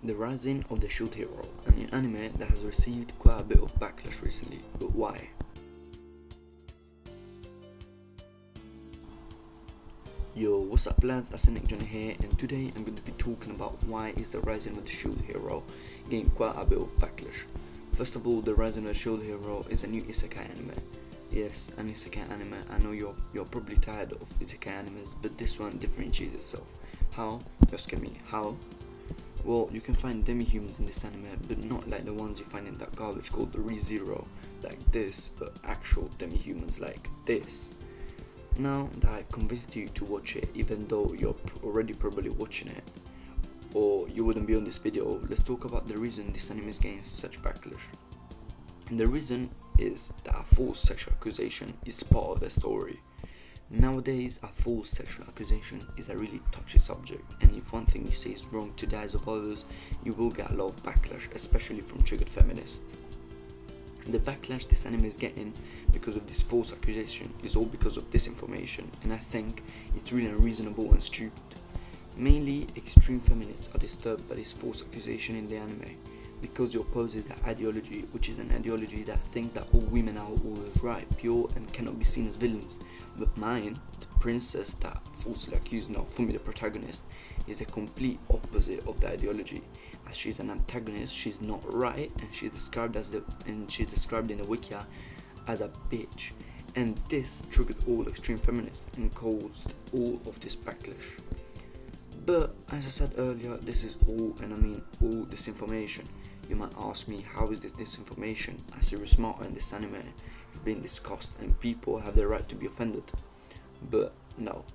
The Rising of the Shield Hero, a new anime that has received quite a bit of backlash recently, but why? Yo, what's up lads, Nick Johnny here, and today I'm going to be talking about why is the Rising of the Shield Hero getting quite a bit of backlash. First of all, the Rising of the Shield Hero is a new isekai anime. Yes, an isekai anime. I know you're probably tired of isekai animes, but this one differentiates itself. How? Just get me. How? Well, you can find demi-humans in this anime, but not like the ones you find in that garbage called the ReZero, like this, but actual demi-humans like this. Now that I convinced you to watch it, even though you're already probably watching it, or you wouldn't be on this video, let's talk about the reason this anime is getting such backlash. And the reason is that a false sexual accusation is part of the story. Nowadays, a false sexual accusation is a really touchy subject, and if one thing you say is wrong to the eyes of others, you will get a lot of backlash, especially from triggered feminists. The backlash this anime is getting because of this false accusation is all because of disinformation, and I think it's really unreasonable and stupid. Mainly, extreme feminists are disturbed by this false accusation in the anime because it opposes the ideology, which is an ideology that thinks that all women are always right, pure, and cannot be seen as villains. But mine, the princess that falsely accused Naofumi, the protagonist, is the complete opposite of the ideology. As she's an antagonist, she's not right, and she's described in the wiki as a bitch. And this triggered all extreme feminists and caused all of this backlash. But as I said earlier, this is all, and I mean all, disinformation. You might ask me, how is this disinformation? As Serious Matter in this anime is being discussed and people have the right to be offended. But no,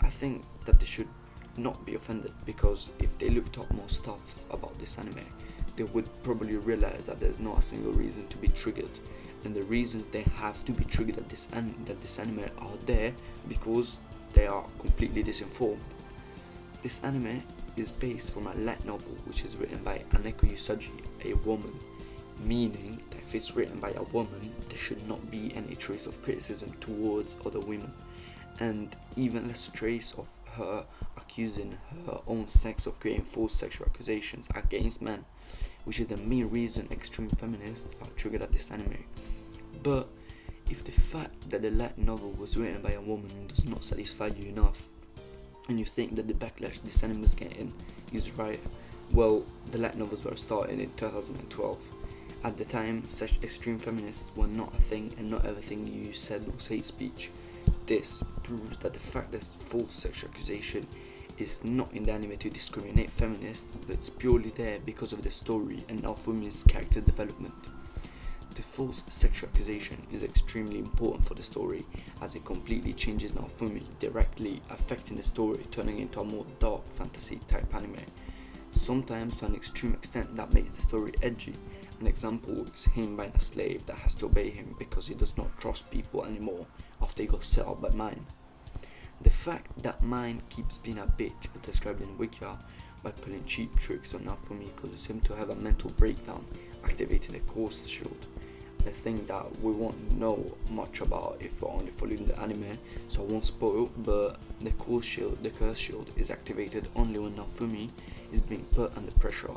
I think that they should not be offended, because if they looked up more stuff about this anime, they would probably realize that there's not a single reason to be triggered, and the reasons they have to be triggered at this anime are there because they are completely disinformed. This anime is based from a light novel which is written by Aneko Usagi, a woman, meaning that if it's written by a woman, there should not be any trace of criticism towards other women, and even less trace of her accusing her own sex of creating false sexual accusations against men, which is the main reason extreme feminists are triggered at this anime. But if the fact that the light novel was written by a woman does not satisfy you enough, and you think that the backlash this anime is getting is right, well, the light novels were started in 2012. At the time, such extreme feminists were not a thing, and not everything you said was hate speech. This proves that the fact that false sexual accusation is not in the anime to discriminate feminists, but it's purely there because of the story and Naofumi's character development. The false sexual accusation is extremely important for the story, as it completely changes Naofumi, directly affecting the story, turning into a more dark fantasy type anime, sometimes to an extreme extent that makes the story edgy. An example is him buying a slave that has to obey him because he does not trust people anymore after he got set up by Mine. The fact that Mine keeps being a bitch, as described in Wikia, by pulling cheap tricks on Naofumi causes him to have a mental breakdown, activating the Curse Shield. A thing that we won't know much about if we're only following the anime, so I won't spoil, but the Curse Shield is activated only when Naofumi is being put under pressure,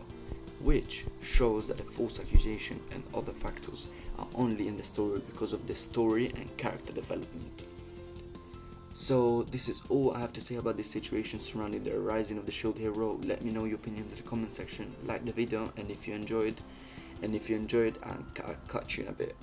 which shows that the false accusation and other factors are only in the story because of the story and character development. So this is all I have to say about this situation surrounding the Rising of the Shield Hero. Let me know your opinions in the comment section, like the video, and if you enjoyed, I'll catch you in a bit.